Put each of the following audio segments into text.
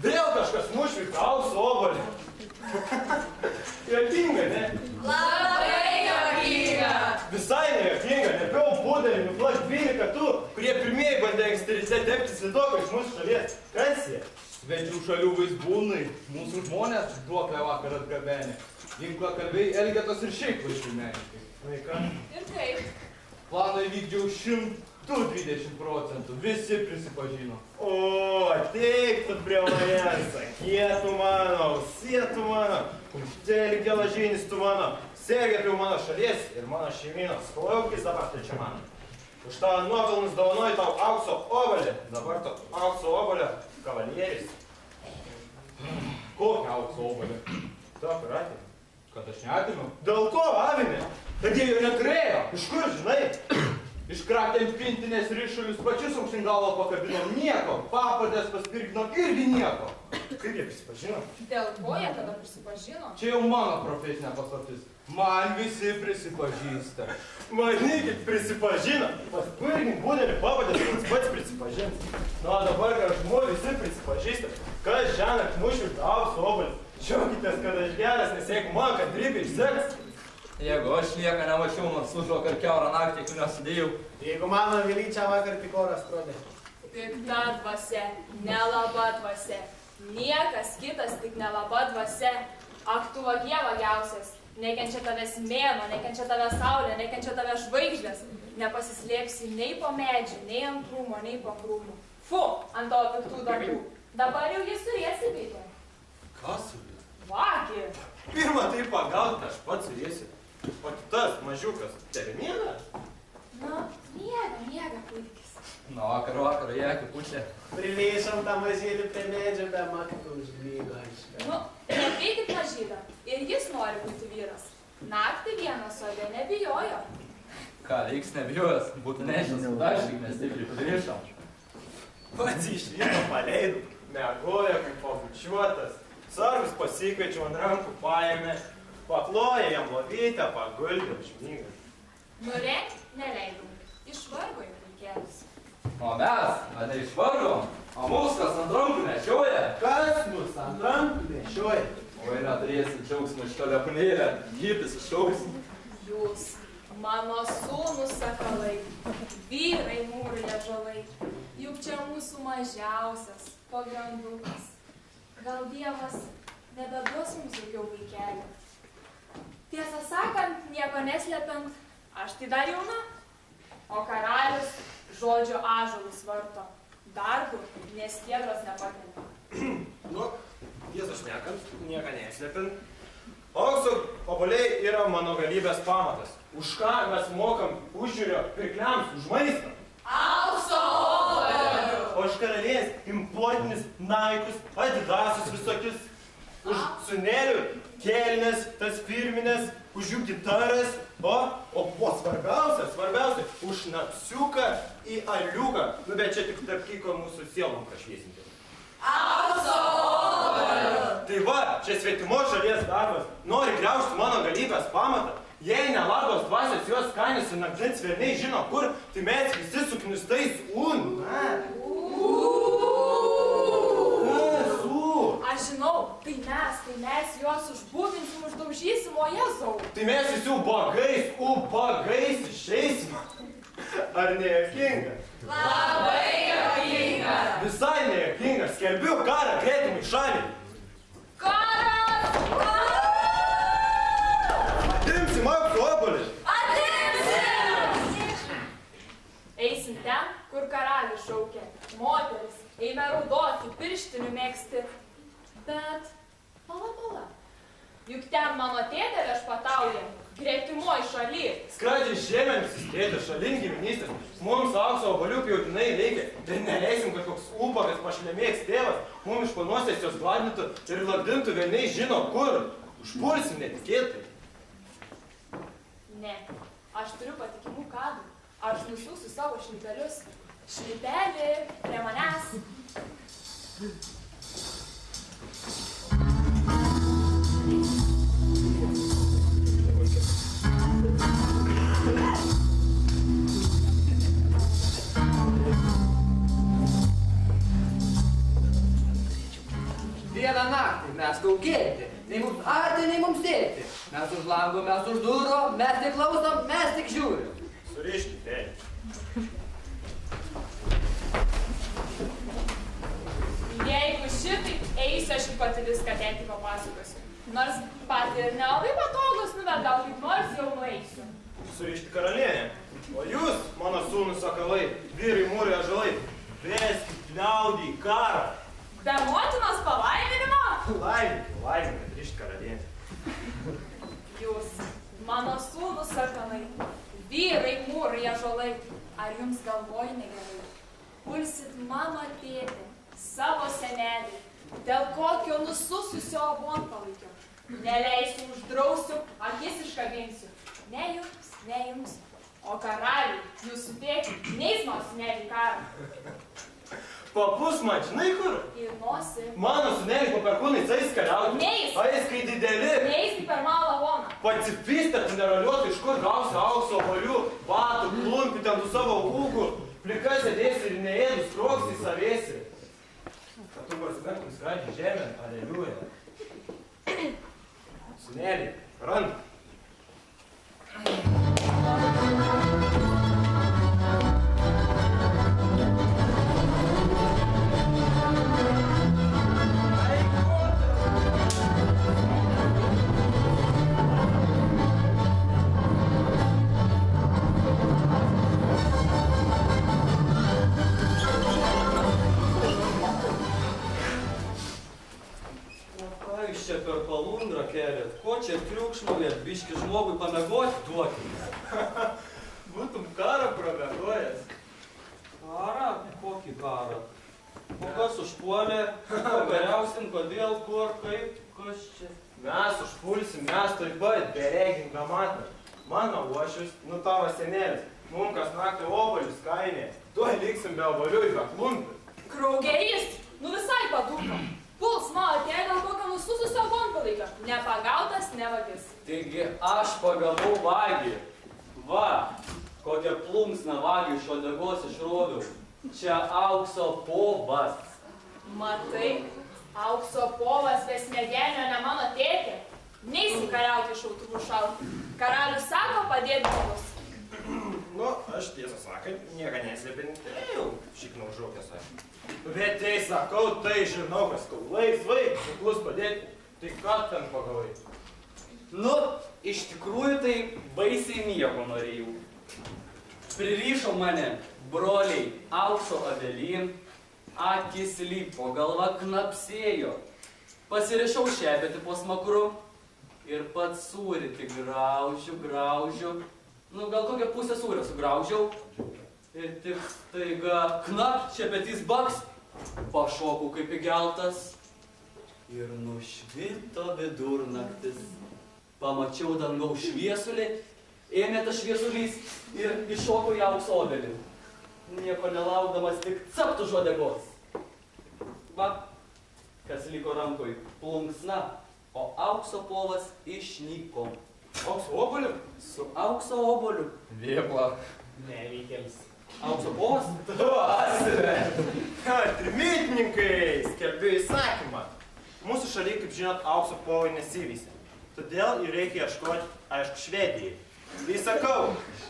Vėl kažkas nušvita aukso obuolį. Juokinga, ne? Labai juokinga. Visai nejuokinga, nepiau pudelį, nuplak 12 tų, kurie pirmieji bandė anksti ryte tepti slidoką iš mūsų šalies. Kas jie? Svečių šalių vaizbūnai, mūsų žmonės duoklę vakar atgabenė. Ginklakalbiai Elgetos ir šiaip laiškų menininkai. Vaika. Ir kaip? Planą įvykdžiau 120%, visi prisipažino. O, ateik tu prie manęs, kietų mano, sietų mano, kumštelį gelažinis tu mano, sergėtų mano šalies ir mano šeiminos, klaukis dabar tai čia mano. Už tavo nuopelnus dovanoju tau aukso obuolį, dabar to aukso obuolio kavalieris. Kokią aukso obuolį? Tu apiratė. Kad aš neatimiau? Dėl ko, avinė? Kad jie jo neturėjo. Iš kur, žinai? Iškratėm pintinės ryšulius, pačius aukštyn galvą pakabinom, nieko. Papadės paspirginom irgi nieko. Kaip jie prisipažino? Dėl ko jie tada prisipažino? Čia jau mano profesinė paslaptis. Man visi prisipažįsta. Manykit, prisipažino. Paspirgink būdelį papadės, pats prisipažins. Nu, o dabar, kad žmonių visi prisipažįsta, kas šiąnakt nušvirta aukso obuolį. Džiaukitės, kad aš geras, nes jeigu man kantrybė išseks. Jeigu aš nieko nemačiau, nors užvakar kiaurą naktį, kai nesudėjau. Jeigu mano Vilyčia vakar tik oras skrodė. Pikta dvasia, nelaba dvasia. Niekas kitas tik nelaba dvasia. Ak tu vagie vagiausias. Nekenčia tavęs mėnuo, nekenčia tavęs saulė, nekenčia tavęs žvaigždės. Nepasislėpsi nei po medžių, nei ant krūmo, nei po krūmų. Fu, ant tavo piktų darbų. Dabar jau jis turėsi veikti. Kas? Vagi. Pirmą tai pagaut, aš pats surėsiu. O tas mažiukas, tebe miega? Nu, miega kūdikis. Nu, vakar, jėki pučia. Prilišam tą mažėlį prie medžio, be maktų užlygo aiškia. Nu, nepykit mažydą. Ir jis nori būti vyras. Naktį vienas sode nebijojo. Ką, reiks nebijojęs, būtų nešęs, dažyk, mes stipriai padrišam. Pats iš ryto paleidų. Miegoja kaip pabučiuotas. Sargus pasikviečiau ant rankų paėmė. Pakloja jam lovytę, paguldė užmygą. Nurenk neleidau. Išvargo į vaikėlis. O mes, ar ne išvargom? O mūsų kas ant rankų nešioja? Kas mus ant rankų nešioja? Oi, neturėsi džiaugsmų iš to lepnėlę, gytis iššaus. Jūs, mano sūnus sakalai, vyrai mūrai ąžuolai, juk čia mūsų mažiausias pagrandukas. Gal Dievas nebeduos mums daugiau vaikelių? Tiesą sakant, nieko neslepiant, aš tai dar jauna. O karalius žodžio ąžuolus varto. Darbu, nes skiedros nepakelia. Nu, tiesą šnekant, nieko neslepiant. Aukso obuoliai yra mano galybės pamatas. Už ką mes mokam užžiūrio pirkliams už maistą? Aukso obuolių! O iš karalienės importinius naikus, adidasus visokius. Už sūnelių kelnes, tas firminės, už jų gitaras, o svarbiausia, už napsiuką į aliuką. Nu, bet čia tik tarp kyko mūsų sielom prašviesinti. Aukso obuolių! Tai va, čia svetimos šalies darbas. Nori griaužti mano galybės pamatą. Jei nelabos dvasios juos skanius ir nakdins verniai žino kur, tai mes visi suknistais Aš žinau, tai mes juos užbūginsim, uždaužysim, o Jėzau. Tai mes visi ubagais išeisim. Ar nejuokinga? Labai juokinga. Visai nejuokinga. Skelbiu karą gretimai šaliai. Karas! Atimsim aukso obuolį. Atimsim! Eisim ten, kur karalius šaukia. Moteris, eime raudoti, pirštinių mėgsti. Bet, pala. Juk ten mano tėtė viešpatauja, gretimoj šaly. Skradžiai žiemė nusistėti šalin giminystės. Mums aukso obuolių pjautinai reikia. Ir neleisim, kad koks ubagas pašlemėks tėvas. Mums iš panosės jos gladintų ir lagdintų velniai žino kur. Užpulsim netikėtai. Ne, aš turiu patikimų kadrų. Aš nusiųsiu savo šlipelius. Šlipelį prie manęs. dieną naktį, mes kaukėti. Nei mums arti, nei mums dėti. Mes už lango, mes už durų, mes tik klausom, mes tik žiūrim. Suriškit, ei. Jeigu šitaip eisiu, aš ir pati viską tėti papasakosiu. Nors pati ir nelabai patogus, nu bet gal kaip nors jau nueisiu. Surišti karalienę. O jūs, mano sūnus sakalai, vyrai, mūrai, ąžuolai, veskit liaudį į karą. Be motinos palaiminimo? Laiminkit, rišti karalienę. Jūs, mano sūnus sakalai, vyrai, mūrai, ąžuolai, ar jums galvoj negerai? Pulsit mano tėtį, savo senelį, dėl kokio nusususio abonpalaikio. Neleisiu, uždrausiu, akis iškabinsiu. Ne jums, o karaliui, jūsų tėtį, neis nors senelį karą. Papus man, žinai kur? Ir nosi. Mano sūneliai po perkūnais eis kariauti. Neis. Eis, kai dideli. Neis į per malą lavoną. Pacifistą, generaliuotų, iš kur gausi aukso valių, batų, klumpi ten tų savo ūkų. Plika sėdėsi ir neėdus, sproksi savėsi. Kad tu prasimertum skradžiai žemę, aleliuja. Sūneliai, rand. Jūs čia per palundrą keliat, ko čia triukšmaujat, biški žmogui pamegoti duokit. Būtum karą pramiegojęs. Karą? Kokį karą? O kas užpuolė? Kariausim, kodėl, kur, kaip, kas čia? Mes užpulsim, mes toj pat, beregim gamatą. Mano uošius, nu tavo senelis, mum kas naktį obolius kainė. Tuoj liksim be obolių į beklumpi. Kraugerys, nu visai padūko. Puls mano tėvė dėl kokio nusususio abonpalaikio. Nepagautas, nevagis. Taigi aš pagavau vagį. Va, kokią plunksną vagį iš uodegos išroviau. Čia aukso povas. Matai, aukso povas be smegenio ne mano tėtė. Neisi kariauti šautuvų šauti. Karalius sako padėti žmogus. Nu, aš tiesą sakant, nieko neslėpinėjau, šiknau žaukės aš. Bet tai sakau, tai žinau, kas kau laisvai, kuklus padėti, tai ką ten pagavai? Nu, iš tikrųjų tai baisiai nieko norėjau. Pririšo mane broliai aukso avelin, akis lypo, galva knapsėjo. Pasirišau šepetį po smakru ir pats sūrį tik graužiu. Nu, gal kokią pusę sūrio sugraužiau. Ir tik staiga knap, šepetys baks, pašokau kaip įgeltas. Ir nušvito vidurnaktis. Pamačiau dangaus šviesulį, ėmė tas šviesulys ir iššokau į aukso obelį. Nieko nelaukdamas tik capt už uodegos. Va, kas liko rankoj, plunksna, o aukso povas išnyko. Aukso oboliu? Su aukso oboliu. Vėpla. Nevykėlis. Aukso povas? Duosime. Trimitininkai, skelbiu įsakymą. Mūsų šalyje, kaip žinot, aukso povai nesivysė. Todėl jų reikia ieškoti, aišku, Švedijai. Tai sakau,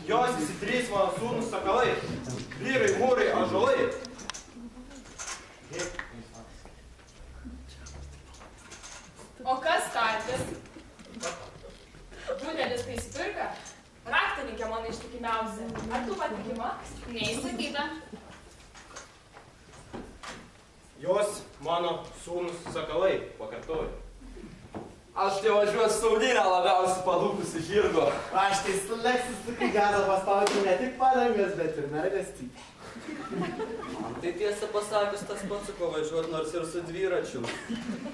jos visi trys mano sūnus sakalai. Vyrai, mūrai, ąžuolai. O kas tartis? Budelis tai spirka? Raktininkė mano ištikimiausia. Ar tu patikima? Neįsakyta. Jos mano sūnus sakalai, pakartoju. Aš tai važiuoju Saudinę labiausiai padūkusi žirgo. Aš tai Leksis tik į gazą paspaudžiu ne tik padangas, bet ir mergas typę. Man tai tiesą pasakius tas pats su ko važiuot, nors ir su dviračiu.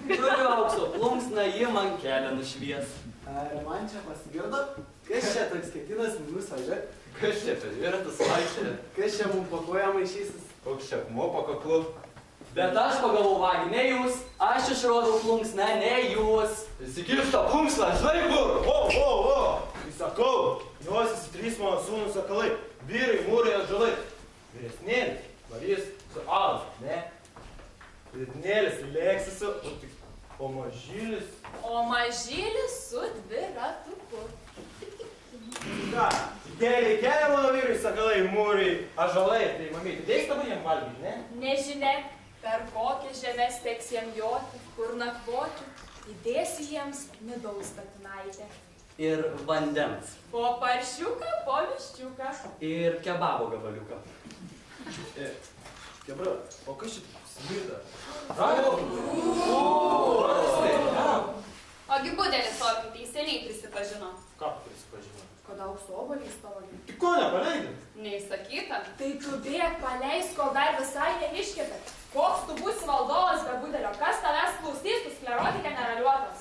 Turiu aukso plunksną, ji man kelią nušvies. Ar man čia pasigirdo? Kas čia toks ketinas minus važiuot? Kas čia per dviratis vaikščia? Kas čia mums pakoja maišysis? Koks čia akmuo po kaklu? Bet aš pagavau vagį, ne jūs. Aš išrodau plunksną, ne jūs. Įsikiš tą plunksną, žinai kur? Tai sakau, jos visi trys mano sūnus sakalai. Vyrai, mūrai, ąžuolai. Vyresnėlis varys su Alfa, ne? Vyresnėlis Leksisu, o tik teiks dabar jam valgyti, ne? Nežinia, per kokias žemės teks jam joti, kur nakvoti, įdėsiu jiems midaus statinaitę. Ir vandens. Po paršiuką, po viščiuką. Ir kebabo gabaliuką. Kebra, o kas šitą smirda? Ogi budelis tokį teisėliai prisipažino. Ką prisipažino? Kad aukso obuolys pavogė. Tai ko nepaleidai? Neįsakyta. Tai tu bėg, paleis, kol dar visai neiškėpė. Koks tu būsi valdovas be budelio? Kas tavęs klausys, tu sklerotikė neraliuotas?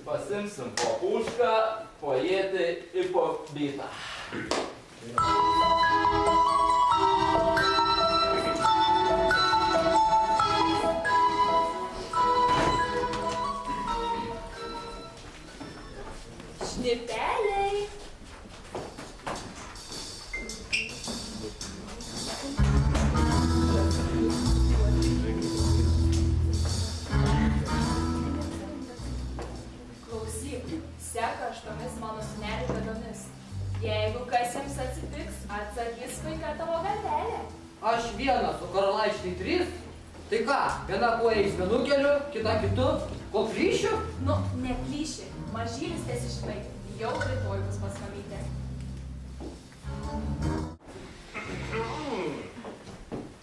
Pasimsim po pušką, po ietį ir po bytą. Šnipeliai. Klausyk, sek aštomis mano sūnelių bėdomis. Jeigu kas jiems atsitiks, atsakys vaiką tavo galvelė. Aš vienas, o karalaičiai 3. Tai ką, viena koja eis vienu keliu, kita kitu. Ko plyšiu? Nu, neplyši. Mažylis tesižinai. Jau rytoj bus pas mamytę.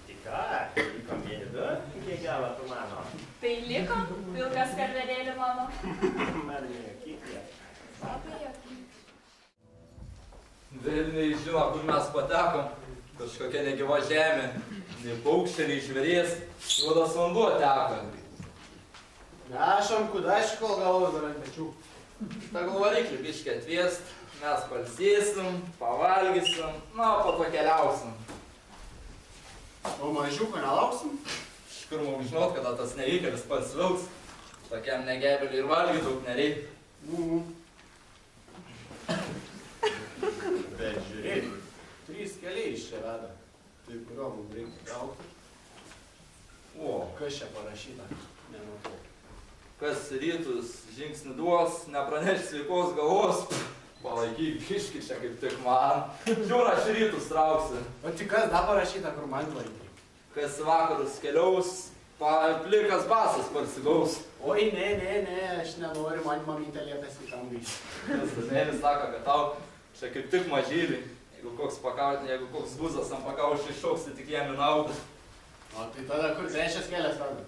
Tai ką, liko vieni du, kiek gavo tu mano? Tai liko pilkas karvedėlį mano. Man nejuokinga. Labai juokinga. Velniai žino, kur mes patekom. Kažkokia negyva žemė. Nei paukščiai, nei žvėries. Juodas vanduo teka. Nešam kudašį, kol galvos dar ant pečių. Tegul variklį biškį atviest, mes palsėsim, pavalgysim, na, po to keliausim. O mažiuko nelauksim? Iš kur mums žinot, kada tas nevykėlis pasvilks. Tokiam negebeliui ir valgyti daug nereik. Bet žiūrėk, 3 keliai iš čia veda. Tai kurio mums reikia traukti? O, kas čia parašyta? Nematau. Kas rytus žingsnį duos, nepraneš sveikos galvos. Palaikyk biškį čia kaip tik man. Žiūra, aš rytus trauksiu. O tik kas dar parašyta, kur man laikai? Kas vakarus keliaus, plikas basas parsigaus. Oi, ne, aš nenoriu, man mamytė lietas į tam grįžti. Senėlis sako, kad tau čia kaip tik mažylį. Jeigu koks buzas ant pakaušio iššauks, tai tik jam į naudą. O tai tada kur trečias kelias veda?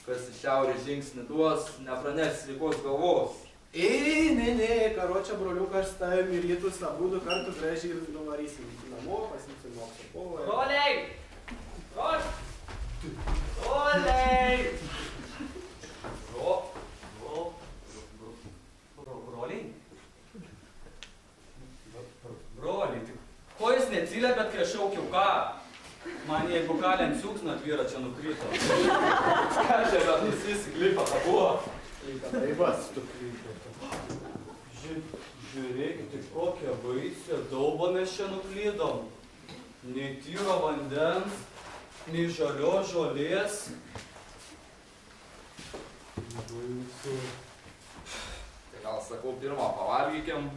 Kas į šiaurę žingsnį duos, nepraneš sveikos galvos. Ne, karočią broliukas tavim į rytus abudu kartu gražiai ir nuvarysim iki namo, pasimsim mokslo povą. Broliai! Broliai! Broliai? Broliai, tik ko jis neatsiliepėt, kai aš šaukiau ką? Man jeigu kalent siūksnat vyra čia nukrito. Ką čia, bet nusisiklipa, ta buvo. Tai vas, tu krypė. Žiūrėkit, tik kokią baisę daubą mes čia nuklydom. Nei tyro vandens, nei žalios žolės. Tai gal sakau, pirmą pavalgykim.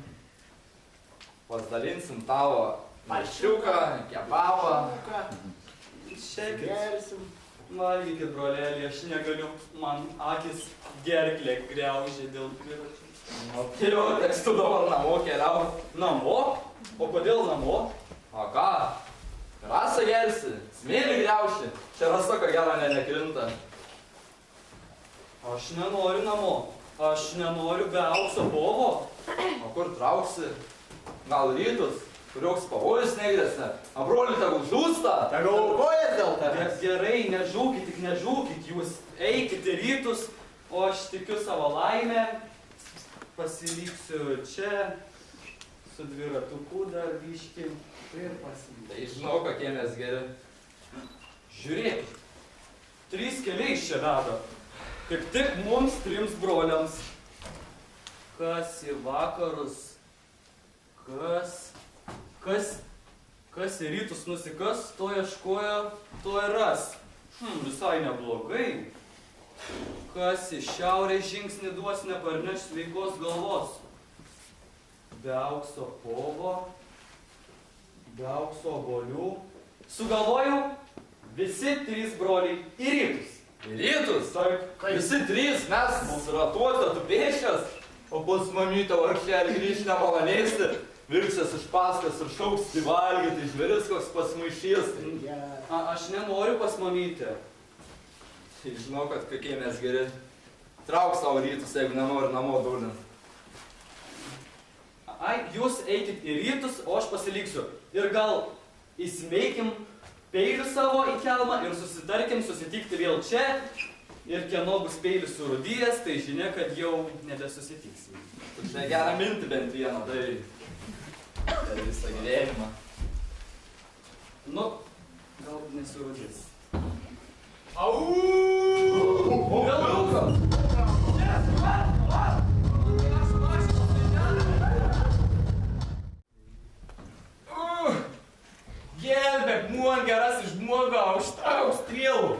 Pasidalinsim tavo paršiuką, kebabą. Šiaip Gersim. valgykit, brolelį, aš negaliu. Man akis gerklė griaužė dėl dviračių. O tai jau teks tu dabar namo keliaut. Namo? O kodėl namo? O ką? Rasą gersi, smėlį griauši. Čia rasa, ko gero, nekrinta. Aš nenoriu namo. Aš nenoriu be aukso povo. O kur trauksi? Gal rytus? Kurioks pavojus negrėsne? O broli tegul žūsta? Tegul aukojas dėl tavęs. Gerai, nežūkit, tik nežūkit. Jūs eikit į rytus, o aš tikiu savo laimę. Pasiliksiu čia, su dviratuku dar biškį ir pasiliksiu. Tai žinau, kokie mes geri. Žiūrėkit, 3 keliai čia veda. Kaip tik mums 3 broliams. Kas į vakarus, kas į rytus nusikas, to ieškoja, to ir ras. Visai neblogai. Kas į šiaurę žingsnį duos, neparneš sveikos galvos. Be aukso povo, be aukso obuolių, sugalvojau visi 3 broliai į rytus. Į rytus? Taip. Visi 3, mes mūsų ratuose, tu pėšęs, o pas mamytę vargšelį grįžti nemalonėsi, vilksės iš paskas ir šauks į valgyti, žvėris koks pasmaišys. Aš nenoriu pas mamytę. Tai žinau, kad kokie mes geri. Trauk savo rytus, jeigu nenori namo dulint. Ai, jūs eikit į rytus, o aš pasiliksiu. Ir gal įsimeikim peilių savo į kelmą ir susitarkim susitikti vėl čia. Ir kieno bus peilis surudijęs, tai žinia, kad jau nebesusitiksim. Tu čia gerą mintį bent vieną, tai per visą gyvenimą. Nu, gal nesurudys. Gelbėk, muon gerasis žmoga, už tau strėlų.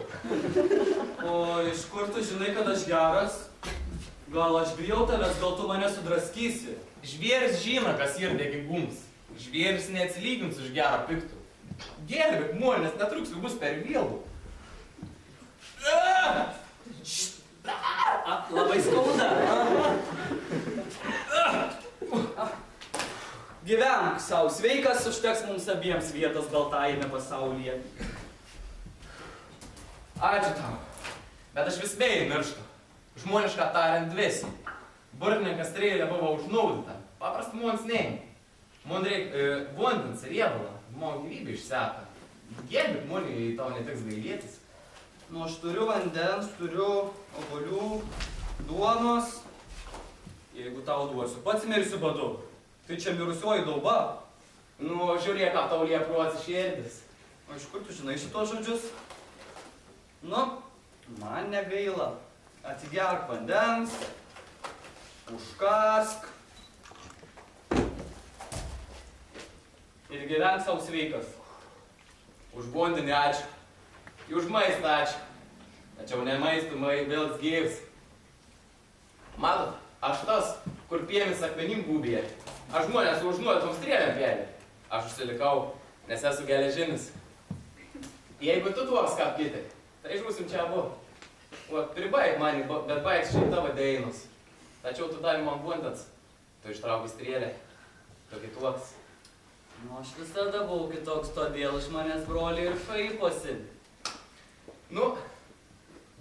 O iš kur tu žinai, kad aš geras? Gal aš bijau tavęs, gal tu mane sudraskysi? Žvėris žino, kas yra dėkingums. Žvėris neatsilygins už gerą piktų. Gelbėk, muon, nes netruks jau bus per vėlų. Labai skauda. Gyvenk savo, sveikas, užteks mums abiems vietos baltajame pasaulyje. Ačiū tau. Bet aš vis vėjai mirštu. Žmonišką tariant dvesi. Burtininkas strėlė buvo užnaudinta. Paprast muons neim. Mun reik vandens riebalą. Mano gyvybė išseka. Gelbėk, muni, tau netiks gailėtis. Nu, aš turiu vandens, turiu obuolių, duonos. Jeigu tau duosiu, pats mirsiu badu. Tai čia mirusioji dauba. Nu, žiūrėk, ką tau liepruos širdis. O iš kur tu žinai šitos žodžius? Nu, man negaila. Atsigerk vandens, užkask ir gyvenk savo sveikas. Už bondinį ačiū. Už maistą ačiū. Tačiau ne maistų, vėl gyvs. Matot, aš tas, kur piemis akmenim gūbėje. Aš žmonės užnuotom strėlėm pėlė. Aš užsilikau, nes esu geležinis. Jeigu tu tuos ką kiti, tai žūsim čia abu. O pribaig mani, bet baigs šiai tavo deinus. Tačiau tu davai man vandens. Tu ištraukai strėlę. Tu kitoks. Nu, aš visada buvau kitoks, todėl iš manęs broliai ir šaiposi. Nu,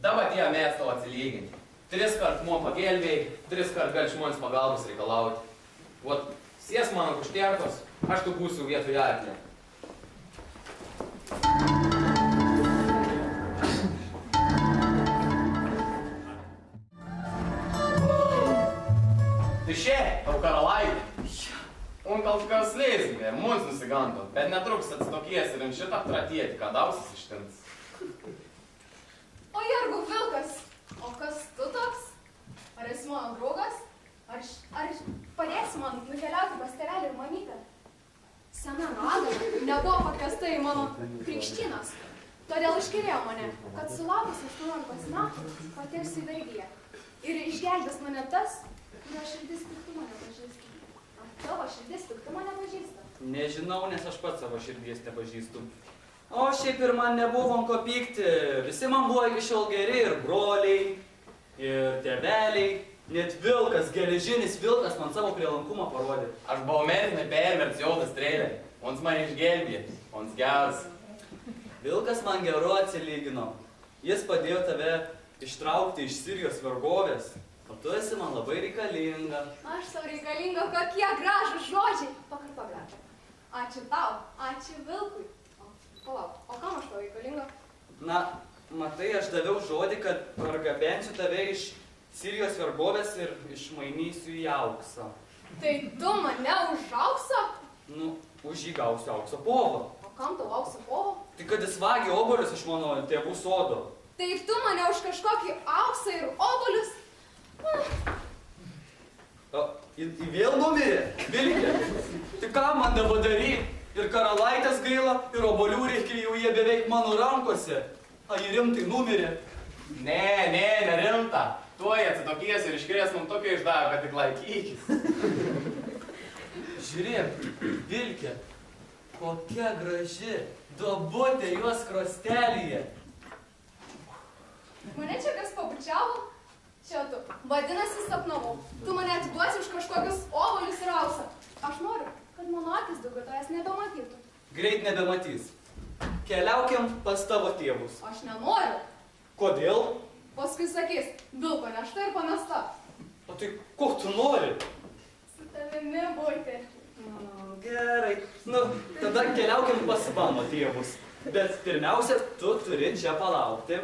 dabar tie mes tau atsilyginti. 3 kart mo pagelbėjai, 3 kart gali žmonės pagalbos reikalauti. Vat, sies mano kuštiertos, aš tu būsiu vietoj arklė. Tai še, tau karalaitė. Un kas leisgė, mums nusiganto, bet netruks atsitokies ir šitą aptratėti, kad ausis ištins. O Jurgu vilkas, o kas tu toks? Ar esi mano draugas? Ar padėsi man nukeliauti pas tėvelį ir mamytę? Sena ragana nebuvo pakviesta į mano krikštynas. Todėl iškerėjo mane, kad sulaukus 18 metų patirsiu į vergiją. Ir išgelbės mane tas, kurio širdis piktumo nepažįsta. Ar tavo širdis piktumo nepažįsta? Nežinau, nes aš pats savo širdies nepažįstu. O šiaip ir man nebuvom ko pykti. Visi man buvo iki šiol geri, ir broliai, ir tėveliai. Net vilkas, geležinis vilkas man savo prielankumą parodė. Aš buvau mertinai perverts jaudas strėlė. Ons mane išgelbė, ons geras. Vilkas man geru atsilygino. Jis padėjo tave ištraukti iš Sirijos vergovės. O tu esi man labai reikalinga. Aš tau reikalinga, kokie gražūs žodžiai. Pakartok gražą. Ačiū tau, ačiū vilkui. Palauk, o kam aš tau reikalinga? Na, matai, aš daviau žodį, kad pargabensiu tave iš Sirijos vergovės ir išmainysiu į auksą. Tai tu mane už auksą? Nu, už jį gausiu aukso povą. O kam tau aukso povo? Tai kad jis vagė obuolius iš mano tėvų sodo. Tai tu mane už kažkokį auksą ir obuolius? Į vėl numirė, Vilkė. Tai ką man dabar daryti? Ir karalaitės gaila, ir obuolių reikia, jau jie beveik mano rankose. A, jį rimtai numirė. Ne, nerimta. Tuoj atsitokies ir iškrės mums tokio išdavę, kad tik laikykis. Žiūrėk, Vilkė, kokia graži, Duobutė juos krostelėje. Mane čia kas pabučiavo? Čia tu. Vadinasi, sapnavau. Tu mane atiduosi už kažkokius ovalius ir auksą. Aš noriu, kad mano akis daugiau tavęs nebematytų. Greit nebematys. Keliaukim pas tavo tėvus. Aš nenoriu. Kodėl? Paskui sakys, vilko nešta ir pamesta. O tai ko tu nori? Su tavimi būti. Gerai. Nu, tada keliaukim pas mano tėvus. Bet pirmiausia, tu turi čia palaukti.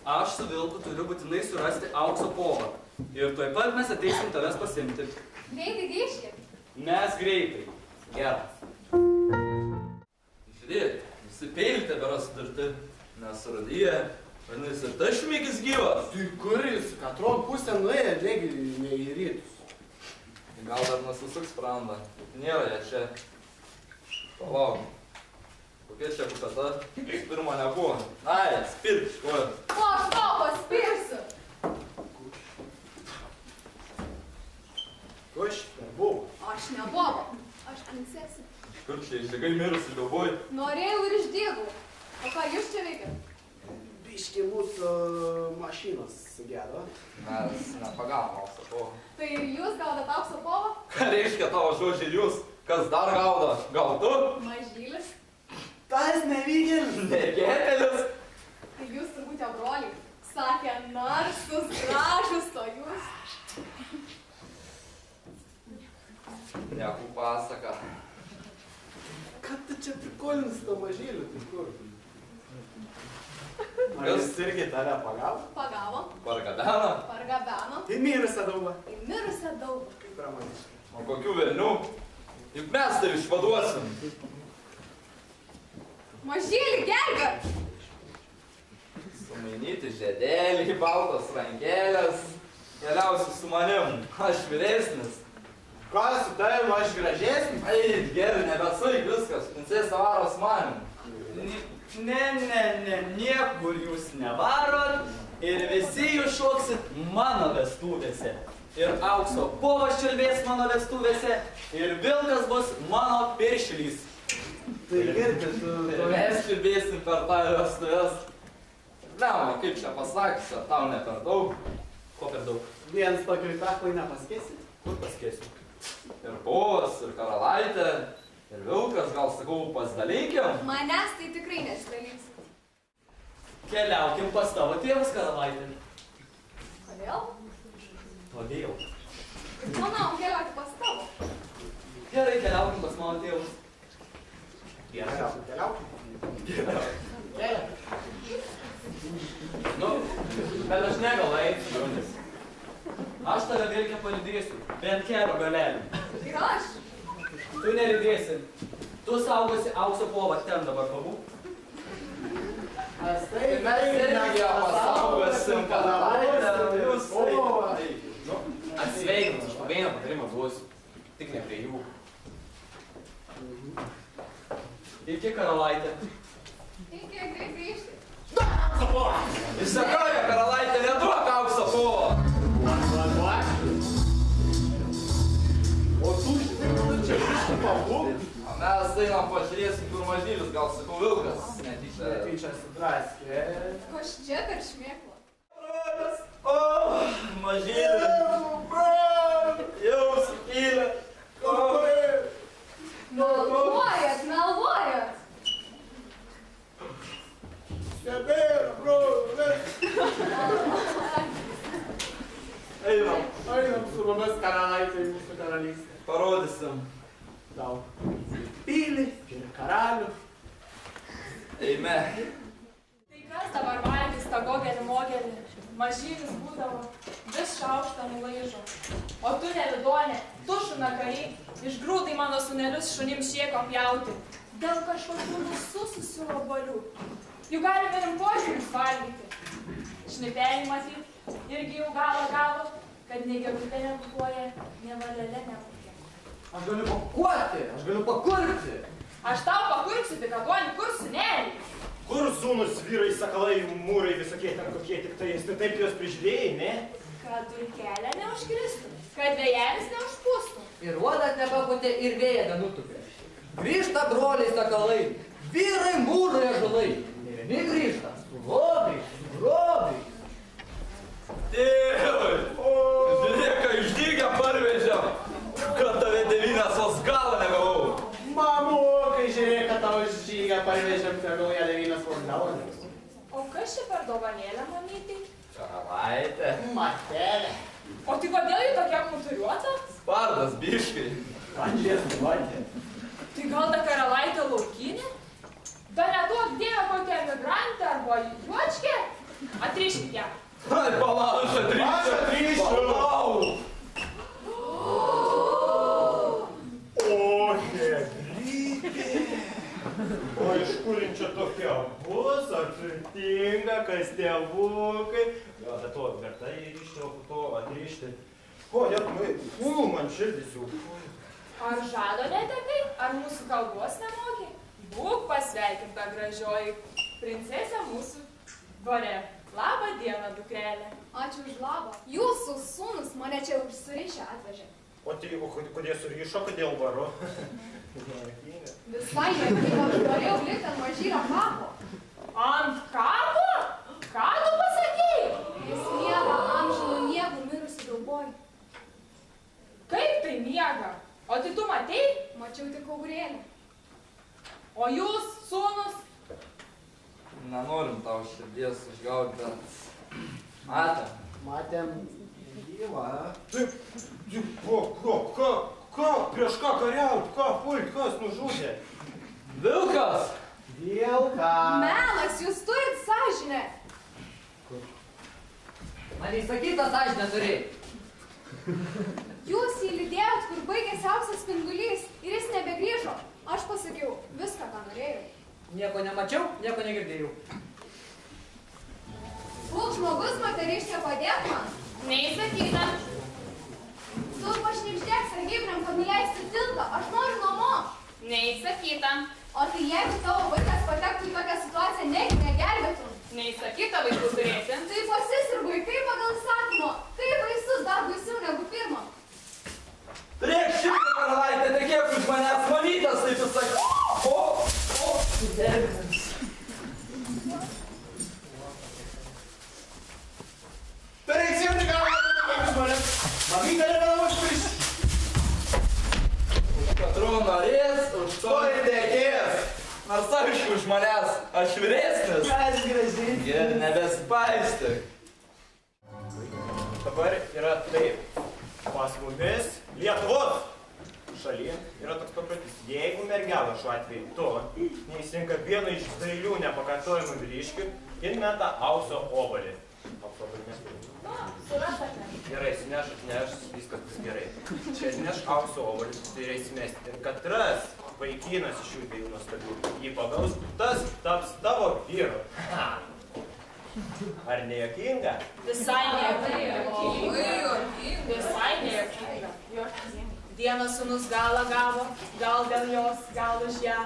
Aš su vilku turiu būtinai surasti aukso povą. Ir tuoj pat mes ateisim tavęs pasimti. Greitai grįžkit. Mes greitai. Geras. Žiūrėk, visi peiliai tebėra sudarti. Nesuradiję. Vadinasi, ir tas šmykis gyvas. Tai kur jis? Katron pusę nuėjo, negi ne į rytus. Gal dar nusisuks sprandą. Nėra jie čia. Palauk. Kokia čia kupeta? Pirmo nebuvo. Ai, spirk, ko? O, aš tau paspirsiu. Ko šitą buvo? Aš neboba. Aš princesė. Kur čia išlikai mirusi galvoj? Norėjau ir išdėgau. O ką jūs čia veikiat? Biški mūsų mašinos sugedo. Mes nepagavom aukso povą. Tai ir jūs gaudat aukso povą? Ką reiškia tavo žodžiai jūs? Kas dar gauda? Gal tu? Mažylis. Tas nevykėlis. Negėtelis? Tai jūs turbūt jau broliai. Sakė, narsus, gražus, o jūs. Niekų pasaka. Ką tu čia prikolins to mažyliu? Tai kur? Ar Kas? jis irgi tave pagavo? Pagavo, Pargabena? pargabeno. Tai mirusią daugą. Į mirusią daug. Kaip pramaniškai. O kokių velnių? Juk mes tai išvaduosim. Mažylį, gelbėk! Sumainyti žiedėlį, baltos rankelės. Keliausiu su manim. Aš vyresnis. Ką su tavim, aš gražesnis? Ai, gerai, nebesaik viskas. Princesė varos manim. Ne, niekur jūs nevarot ir visi jūs šoksit mano vestuvėse. Ir aukso povas čiulbės mano vestuvėse ir vilkas bus mano piršlys. Tai girdi, tu... Mes čiulbėsim per tą vestuves. Lemma, kaip čia pasakysiu, ar tau ne per daug? Ko per daug? Vienas tokioj taklai nepaskėsi? Kur paskėsiu? Ir povas, ir karalaitė, ir vilkas, gal sakau, pasidalinkim. Manęs tai tikrai nesidalysit. Keliaukim pas tavo tėvus, karalaitė. Kodėl? Todėl. Manau, keliauti pas tavo. Gerai, keliaukim pas mano tėvus. Keliaukim, keliaukim. Nu, bet aš negal eiti. Aš tave vilkę palydėsiu, bent kelio galelį. Ir aš. Tu nelydėsi. Tu saugosi aukso povą, ten dabar pabūk. Tai mes irgi ją pasaugosim, karalaitė, jūs tai. Nu, atsveikinus, aš po vieną patarimą duosiu. Tik ne prie jų. Iki karalaitė. Iki greit grįžti. Išsakau, karalaitė, neduok aukso povo. O tu čia biškį pabūk. O mes einam pažiūrėsim, kur mažylis, gal sakau vilkas. Netyčia. Netyčia sudraskė. Koš čia per šmėklą. O, mažylis. Jau supylė. Meluojat, meluojat. Nebėra, broli. Einam. Einam su mumis karalaitė į mūsų karalystę. Parodysim. Tau pilį ir karalių. Eime. Tai kas dabar valgys tą gogelį mogelį? Mažylis būdavo, vis šaukštą nulaižo. O tu nevidonė, tu šunakariai, išgrūdai mano sūnelius šunims šieko pjauti. Dėl kažkokių nusususių obolių. Juk galime ir požiūrius valgyti. Šnipelį matyt, irgi jau gavo, kad nei gerutė nebukuoja, nei valelė nebukia. Aš galiu pakuoti, aš galiu pakurti. Aš tau pakursiu, tik aduonį kur sūnelį. Kur sūnus vyrai, sakalai, mūrai, visokie ten kokie tik tai, tai taip juos prižiūrėjai, ne? Kad dulkelė neužkristų, kad vėjelis neužpūstų. Ir uodas nepaputė, ir vėją nenutupė. Grįžta broliai sakalai, Vyrai mūrai ąžuolai. Ne vieni grįžta. Lobiai, grobiai. Tėvai, žiūrėk, išdygę parvežiam, kad tave 9 vos galą negavau. Mamukai, žiūrėk, kad tau žygą parvežėm, tegul ją 9 valandas. O kas čia per dovanėlę, mamytei? Karalaitė. Matelė. O tai kodėl ji tokia kultūriuota? Spardas biškai. Andžės duotė. Tai gal ta karalaitė laukinė? Dar neduok dievą kokią emigrantę arba juočkę? Atriškit ją. Ai, palauk, aš atryšiu. Palauk. O, hebrytė. O iš kur jin čia tokia bus, ar turtinga, kas tėvukai? Jo, bet to verta įrišti, o po to atrišti. O, dėkui, man širdis jau. Ar žado netekai? Ar mūsų kalbos nemokė? Būk pasveikinta gražioji princesė mūsų dvare. Labą dieną, dukrelė. Ačiū už labą. Jūsų sūnus mane čia užsirišę atvežė. O tai, kodėl surišo, kodėl varu? Visai nekai, aš norėjau likti ant mažyro kapo. Ant kapo? Ką tu pasakėjai? Jis miega amžinų miegų mirusi dauboj. Kaip tai miega? O tai tu matei? Mačiau tik aurėlį. O jūs, sūnus? Nenorim tau širdies užgauti, bet... Matėm. Matėm gyvą. Taip, ką, prieš ką kariaut, ką pult, kas nužudė? Vilkas! Vilka. Melas, jūs turit sąžinę. Man įsakytą sąžinę turi. Jūs jį lydėjot, kur baigėsi auksas spindulys ir jis nebegrįžo. Aš pasakiau viską, ką norėjau. Nieko nemačiau, nieko negirdėjau. Būk žmogus, moteriškė, padėk man. Neįsakyta. Tu pašnipždėk sargybliam, kad nuleisti tiltą. Aš noriu namo. Neįsakyta. O tai jeigu tavo vaikas patektų į tokią situaciją, negi negelbėtum. Neįsakyta vaikų turėti. Tai pasisirgu, kaip pagal įsakymą. Kaip baisus, dar baisiau negu pirmą. Turėk šitą karalaitę, tekėk už manęs mamytės, taip ir sakai. Turėk siekti galvą, kaip iš manęs. Mamytė nebėra užpris. Už katrų norės, už to ir tekės. Nors aišku, už manęs aš vyresnis. Kas gražiai. Ir nebespaistik. Dabar yra taip. Pas mumis Lietuvos šalyje yra toks paprotys. Jeigu mergelė šiuo atveju tu neįsirinka vieną iš dailių nepakartojimų vyriškių ir meta aukso obuolį. Aukso obuolį nespėjau. Suras ar ne? Gerai, atneš, viskas bus gerai. Čia atneš aukso obuolį, tai yra įsimesti. Ir katras vaikinas iš šių dviejų nuostabių jį pagaus, tas taps tavo vyru. Ar nejuokinga? Visai nejuokinga. Visai nejuokinga. Vienas sūnus galą gavo, gal dėl jos, gal už ją.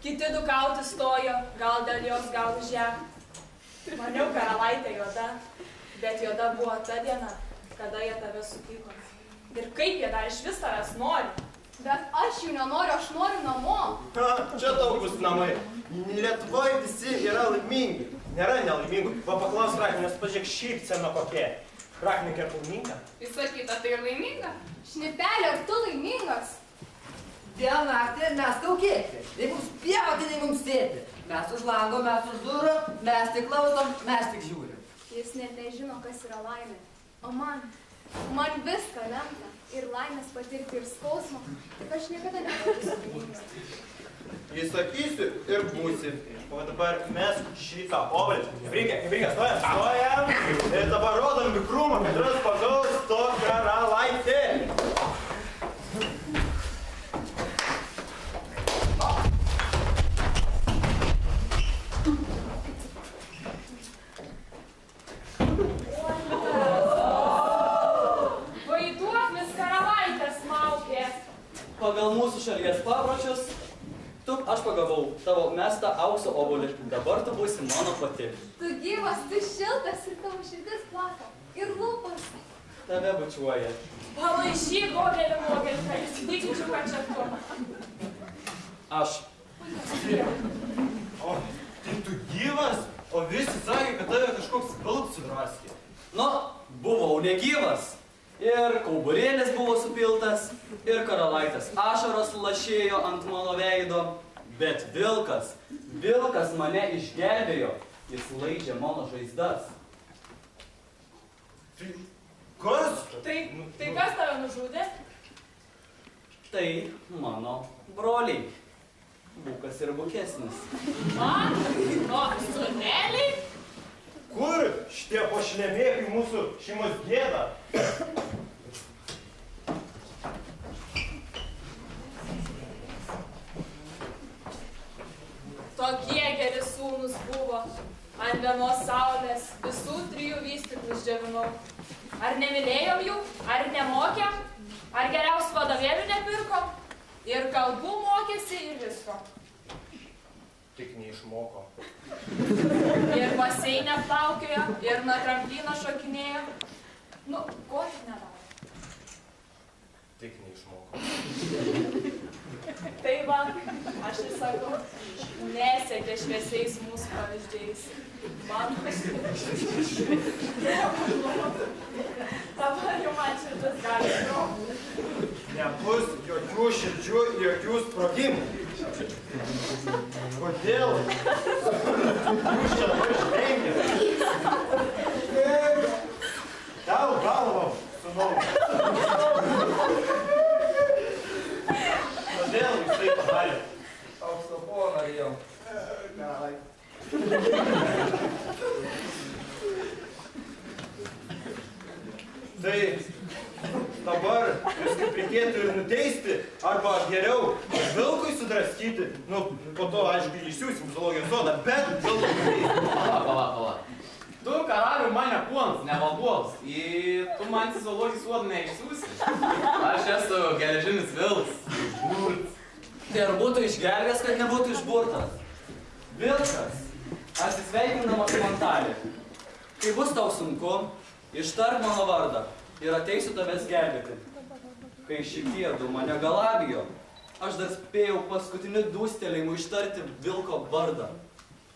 Kiti du kauti stojo, gal dėl jos, gal už ją. Maniau, karalaitė juoda, bet juoda buvo ta diena, kada jie tave sutiko. Ir kaip jie dar iš vis tavęs nori. Bet aš jų nenoriu, aš noriu namo. Ha, čia tau bus namai. Lietuvoje visi yra laimingi. Nėra nelaimingų. Va paklaus Raknės, pažiūrėk šypsena kokia. Raknikė ar laiminga? Įsakyta, tai ir laiminga. Šnipelė, ar tu laimingas? Dieną naktį mes kaukėti. Nei mums pjauti, nei mums sėti. Mes už lango, mes už durų, mes tik klausom, mes tik žiūrim. Jis net nežino, kas yra laimė. O man viską lemta. Ir laimės patirti, ir skausmą. Tik aš niekada nebūsiu laiminga. Įsakysiu ir būsi. O dabar mes šitą obuolį. Brykė, stojam. Ir dabar rodom į krūmą, katras pagaus to karalaitį. Vaiduoklis karalaitės maukė. Pagal mūsų šalies papročius, aš pagavau tavo mestą aukso obuolį. Dabar tu būsi mano pati. Tu gyvas, tu šiltas ir tavo širdis plaka. Ir lūpas. Tave bučiuoja. Palaižyk ogelį mogelį, kad įsitikinčiau, kad čia tu. Aš. O, tai tu gyvas? O visi sakė, kad tave kažkoks vilks sudraskė. Nu, buvau negyvas. Ir kauburėlis buvo supiltas, ir karalaitės ašaros lašėjo ant mano veido. Bet vilkas mane išgelbėjo. Jis laidžia mano žaizdas. Kas? Tai kas tave nužudė? Tai mano broliai. Bukas ir bukesnis. Man? O, sūneliai? Kur šitie pošlemėkai mūsų šeimos gėda? Tokie geri sūnus buvo. Ant vienos saulės visų 3 vystyklus džiovinau. Ar nemylėjom jų? Ar nemokėm? Ar geriausių vadovėlių nepirkom? Ir kalbų mokėsi ir visko. Tik neišmoko. Ir baseine plaukiojo, ir nuo tramplino šokinėjo. Nu, ko tik nedaro. Tik neišmoko. Tai va, aš ir sakau, nesekė šviesiais mūsų pavyzdžiais. Man dabar jau man širdis gali sprogti. Nebus jokių širdžių ir jokių sprogimų. Kodėl? Jūs čia dabar žvengėte. Tau galvą, sūnau. Kodėl jūs tai padarėte? Aukso buvo norėjau. Karalai. Tai dabar jūs kaip reikėtų ir nuteisti, arba geriau vilkui sudraskyti, nu, po to, aišku, išsiųsim zoologijos sodą, bet vilkui nuteisti. Pala. Tu karalių mane puols, nevalduos. Tu man į zoologijos sodą neišsiųsi. Aš esu geležinis vilks. Išburts. Tai ar būtų išgelbės, kad nebūtų išburtas? Vilkas, atsisveikindamas komentarį. Kai bus tau sunku, ištark mano vardą ir ateisiu tavęs gelbėti. Kai šitie du mane galabijo, aš dar spėjau paskutiniu dūstelėjimu ištarti vilko vardą.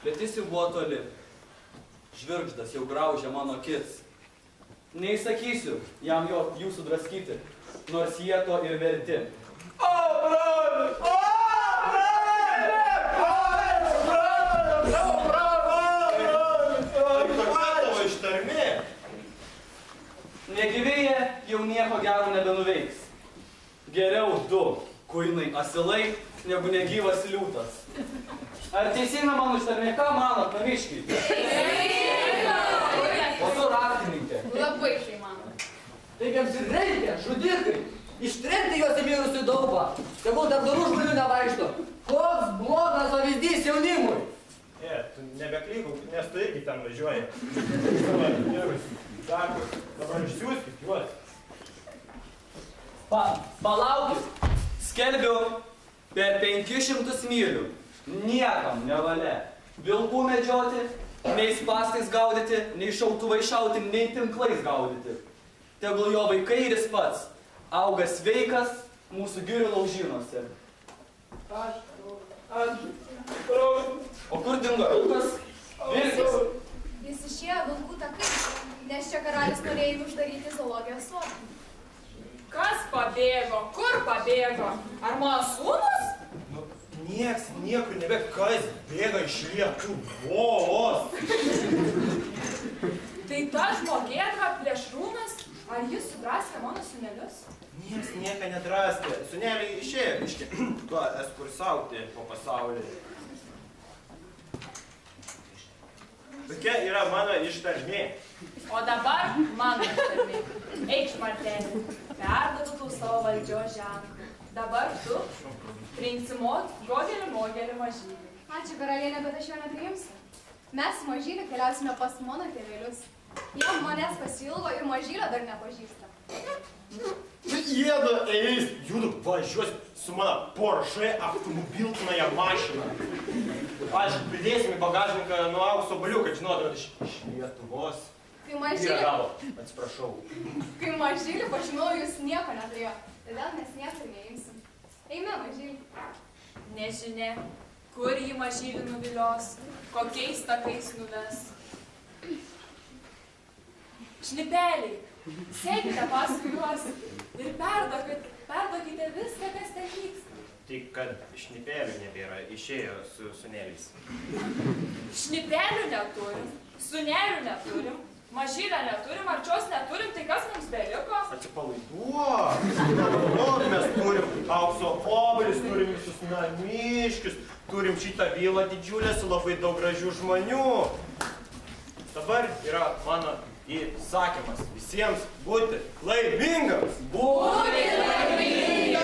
Bet jis jau buvo toli. Žvirgždas jau graužė mano akis. Neįsakysiu jam jų sudraskyti, nors jie to ir verti. O, broli! O, broli! Kokia tavo ištarmė? Negyvėje jau nieko gero nebenuveiks. Geriau 2 kuinai asilai, negu negyvas liūtas. Ar teisinga mano ištarmė? Ką manot, naviškiai? O tu raktininkė. Labai tai mano. Taip jiems ir reikia, žudikai. Ištrinti juos į mirusių daubą. Tegul dar durų žmonių nevaikšto. Koks blogas pavyzdys jaunimui. Tu nebeklykauk, nes tu irgi ten važiuoji. Dabar išsiųskit juos. Palaukit. Skelbiu, per 500 mylių niekam nevalia vilkų medžioti, nei spąstais gaudyti, nei šautuvai šauti, nei tinklais gaudyti. Tegul jo vaikai ir jis pats auga sveikas mūsų girių laužynuose. O kur dingo vilkas? Vilkas. Jis išėjo vilkų takai, nes čia karalius norėjo jį uždaryti zoologijos sodą. Kas pabėgo? Kur pabėgo? Ar mano sūnus? Nieks niekur kas bėga iš Lietuvos. Tai ta žmogėdra plėšrūnas? Ar jis sudraskė mano sūnelius? Nieks nieką nedraskė. Sūneliai išėjo biškį. Tuo eskursauti po pasaulį. Tokia yra mano ištarmė. O dabar mano ištarmė. Eik, šmartelė, perduodu tau savo valdžios ženklą. Dabar tu priimsi mogelį mažylį. Ačiū, karalienė, bet aš jo nepriimsiu. Mes su mažyliu keliausime pas mano tėvelius. Jie manęs pasilgo ir mažylio dar nepažįsta. Jėdu eis, judu važiuos su mano Porsche automobilkinaja mašina. Aš pridėsim į bagažniką nuo aukso balių, kad žinotumėt iš Lietuvos. Kai mažylį, Atsiprašau. kai mažylį pažinau, jūs nieko neturėjo. Todėl mes niekur neimsim. Eime, mažylį. Nežinia, kur jį mažylį nuvilios, kokiais takais nuves. Šnipeliai, sėkite paskui juos ir perduokite viską, kas ten vyksta. Tik kad šnipelių nebėra, išėjo su suneliais. Šnipelių neturim, sunelių neturim, mažylę neturim, arčios neturim, tai kas mums beliko? Atsipalaiduok, mes turim aukso obelis, turim visus namiškius, turim šitą vilą didžiulę su labai daug gražių žmonių. Dabar yra mano įsakymas visiems būti laimingams. Būti laimingams!